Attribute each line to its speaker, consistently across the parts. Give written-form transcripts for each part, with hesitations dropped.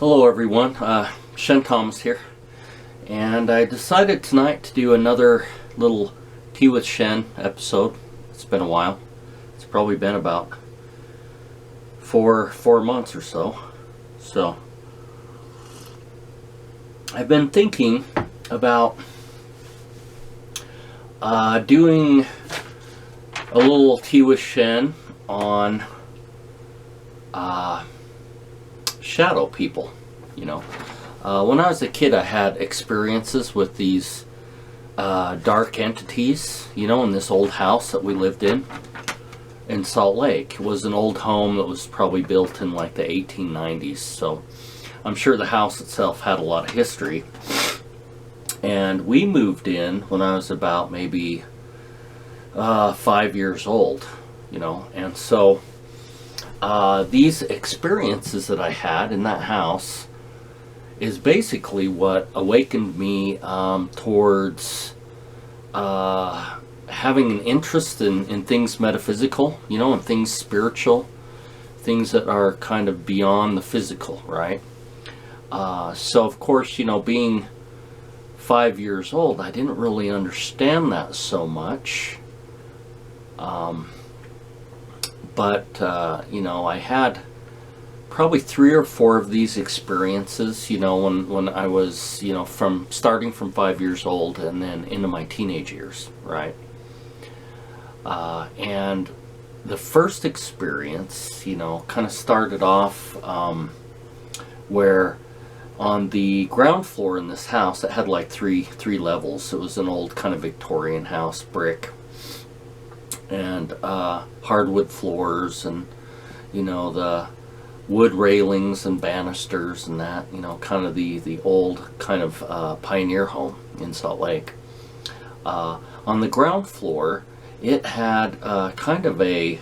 Speaker 1: Hello everyone, Shenn here, and I decided tonight to do another little Tea with Shenn episode. It's been a while. It's probably been about four months or so. So I've been thinking about doing a little Tea with Shenn on shadow people. When I was a kid, I had experiences with these dark entities, in this old house that we lived in Salt Lake. It was an old home that was probably built in like the 1890s, so I'm sure the house itself had a lot of history. And we moved in when I was about maybe 5 years old, and so these experiences that I had in that house is basically what awakened me towards having an interest in things metaphysical, and things spiritual, things that are kind of beyond the physical, right? So of course, being 5 years old, I didn't really understand that so much. But I had probably 3 or 4 of these experiences, when I was, starting from 5 years old and then into my teenage years, right? And the first experience, kind of started off where on the ground floor in this house, it had like three levels. It was an old kind of Victorian house, brick, and hardwood floors, and the wood railings and banisters and that, kind of the old kind of pioneer home in Salt Lake. On the ground floor, it had kind of a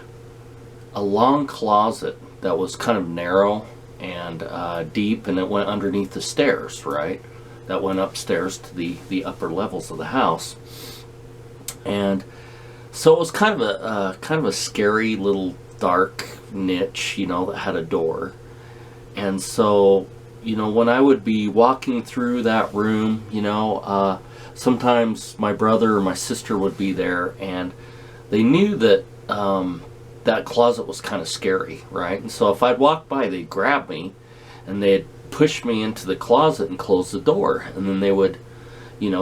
Speaker 1: long closet that was kind of narrow and deep, and it went underneath the stairs, right, that went upstairs to the upper levels of the house. And so it was kind of a scary little dark niche, that had a door. And so, when I would be walking through that room, sometimes my brother or my sister would be there, and they knew that that closet was kind of scary, right? And so if I'd walk by, they'd grab me and they'd push me into the closet and close the door, and then they would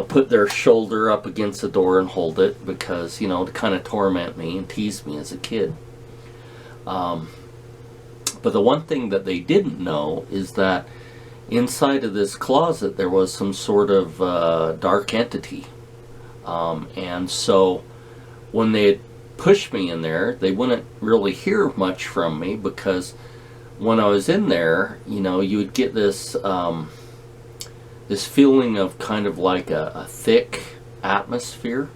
Speaker 1: put their shoulder up against the door and hold it because, to kind of torment me and tease me as a kid. But the one thing that they didn't know is that inside of this closet there was some sort of dark entity. And so when they'd push me in there, they wouldn't really hear much from me, because when I was in there, you would get this this feeling of kind of like a thick atmosphere,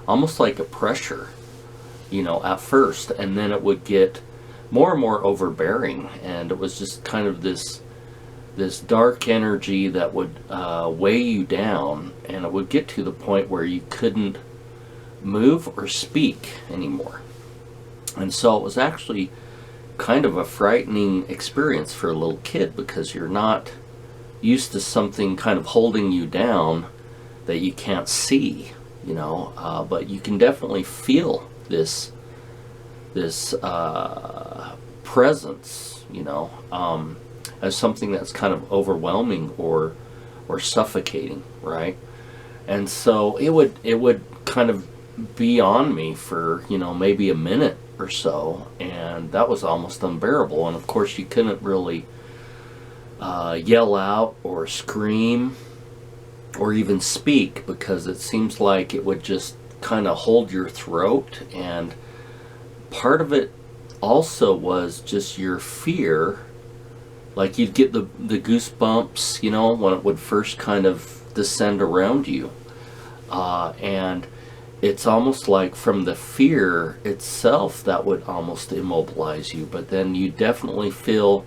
Speaker 1: almost like a pressure, at first, and then it would get more and more overbearing, and it was just kind of this dark energy that would weigh you down, and it would get to the point where you couldn't move or speak anymore. And so it was actually kind of a frightening experience for a little kid, because you're not used to something kind of holding you down that you can't see, but you can definitely feel this presence, as something that's kind of overwhelming or suffocating, right? And so it would kind of be on me for maybe a minute or so, and that was almost unbearable. And of course you couldn't really yell out or scream or even speak, because it seems like it would just kind of hold your throat. And part of it also was just your fear, like you'd get the goosebumps, when it would first kind of descend around you, and it's almost like from the fear itself that would almost immobilize you. But then you definitely feel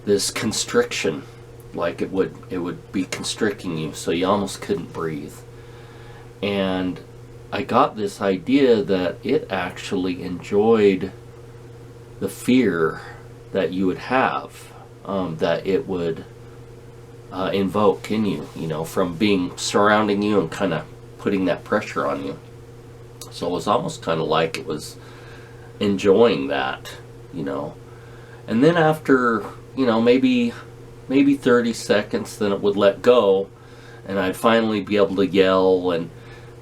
Speaker 1: this constriction, like it would be constricting you, so you almost couldn't breathe. And I got this idea that it actually enjoyed the fear that you would have that it would invoke in you, from being surrounding you and kind of putting that pressure on you. So it was almost kind of like it was enjoying that, And then after, maybe 30 seconds, then it would let go, and I'd finally be able to yell and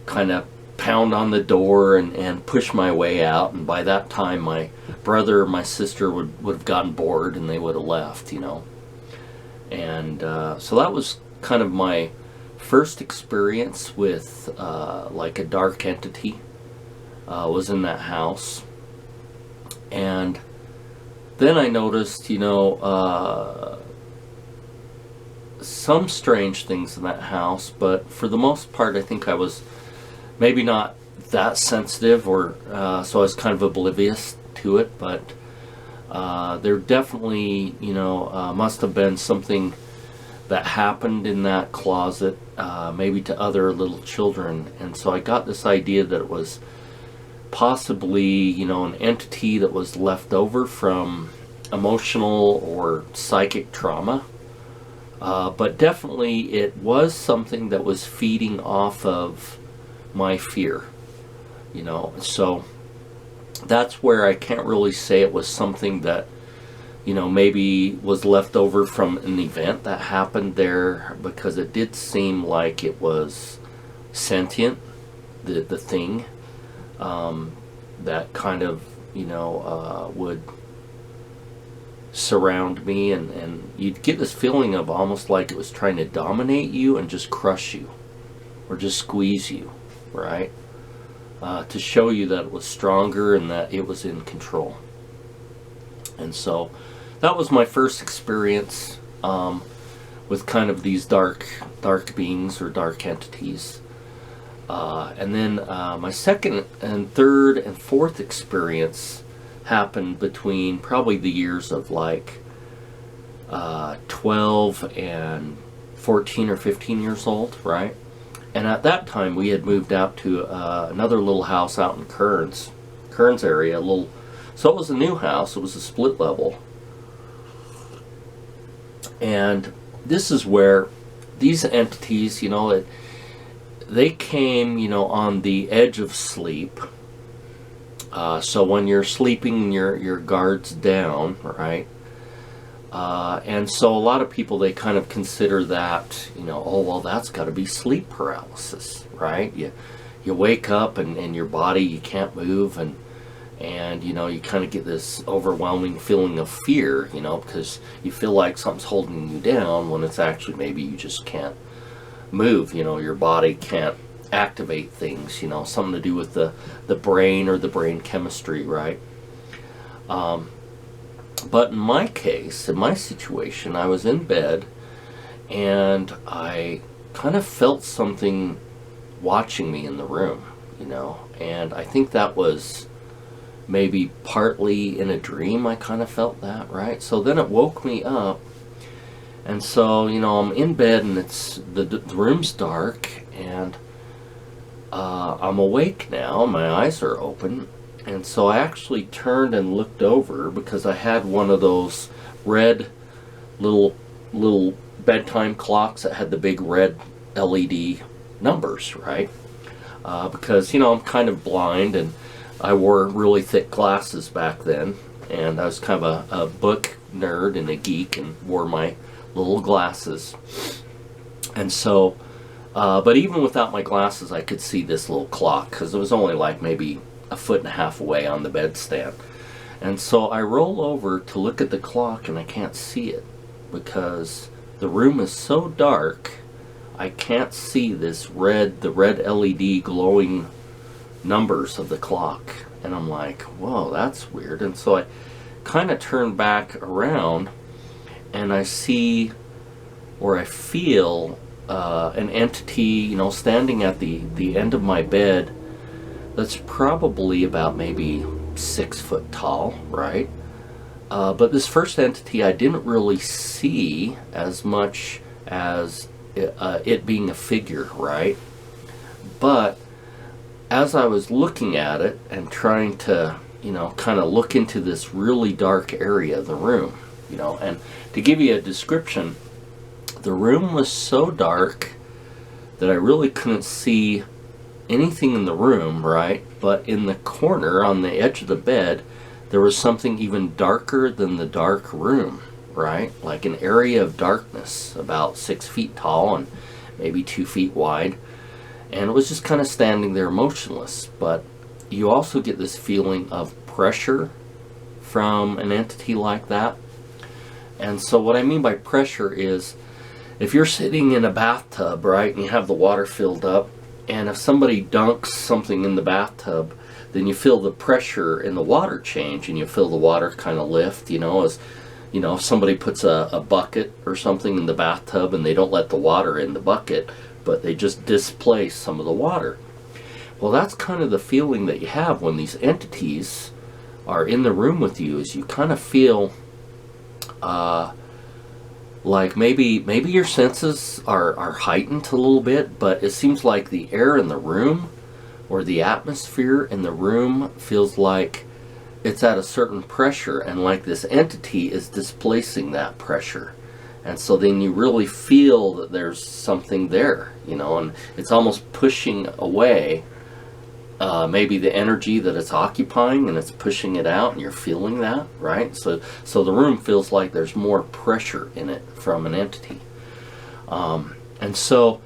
Speaker 1: kind of pound on the door and push my way out. And by that time, my brother or my sister would have gotten bored and they would have left, And so that was kind of my first experience with like a dark entity. Was in that house. And then I noticed, some strange things in that house, but for the most part, I think I was maybe not that sensitive, or so I was kind of oblivious to it, but there definitely, must have been something that happened in that closet, maybe to other little children. And so I got this idea that it was possibly, an entity that was left over from emotional or psychic trauma. But definitely it was something that was feeding off of my fear, So that's where I can't really say it was something that, maybe was left over from an event that happened there, because it did seem like it was sentient, the thing. That kind of, would surround me, and you'd get this feeling of almost like it was trying to dominate you and just crush you, or just squeeze you, right? To show you that it was stronger and that it was in control. And so that was my first experience with kind of these dark beings or dark entities. And then my second and third and fourth experience happened between probably the years of like 12 and 14 or 15 years old, right? And at that time we had moved out to another little house out in Kearns area, so it was a new house. It was a split level. And this is where these entities, they came, on the edge of sleep. So when you're sleeping, your guard's down, right? And so a lot of people, they kind of consider that, oh, well, that's got to be sleep paralysis, right? You wake up and your body, you can't move, and you kind of get this overwhelming feeling of fear, because you feel like something's holding you down when it's actually maybe you just can't move, your body can't activate things, something to do with the brain or the brain chemistry, right? But in my case, in my situation, I was in bed and I kind of felt something watching me in the room, and I think that was maybe partly in a dream. I kind of felt that, right? So then it woke me up. And so, I'm in bed and the room's dark, and I'm awake now. My eyes are open. And so I actually turned and looked over, because I had one of those red little bedtime clocks that had the big red LED numbers, right? Because, I'm kind of blind, and I wore really thick glasses back then, and I was kind of a book nerd and a geek and wore my little glasses. And so, but even without my glasses, I could see this little clock, because it was only like maybe a foot and a half away on the bedstand. And so I roll over to look at the clock, and I can't see it, because the room is so dark, I can't see the red LED glowing numbers of the clock. And I'm like, whoa, that's weird. And so I kind of turn back around, and I see, or I feel, an entity, standing at the end of my bed, that's probably about maybe 6 foot tall, right? But this first entity, I didn't really see as much as it being a figure, right? But as I was looking at it and trying to, kind of look into this really dark area of the room, you know. And to give you a description, the room was so dark that I really couldn't see anything in the room, right? But in the corner on the edge of the bed, there was something even darker than the dark room, right? Like an area of darkness about 6 feet tall and maybe 2 feet wide. And it was just kind of standing there motionless. But you also get this feeling of pressure from an entity like that. And so what I mean by pressure is, if you're sitting in a bathtub, right, and you have the water filled up, and if somebody dunks something in the bathtub, then you feel the pressure in the water change, and you feel the water kind of lift, you know, as, you know, if somebody puts a bucket or something in the bathtub and they don't let the water in the bucket, but they just displace some of the water. Well, that's kind of the feeling that you have when these entities are in the room with you, is you kind of feel like maybe your senses are heightened a little bit, but it seems like the air in the room or the atmosphere in the room feels like it's at a certain pressure, and like this entity is displacing that pressure. And so then you really feel that there's something there, you know, and it's almost pushing away maybe the energy that it's occupying, and it's pushing it out, and you're feeling that, right? So the room feels like there's more pressure in it from an entity. And so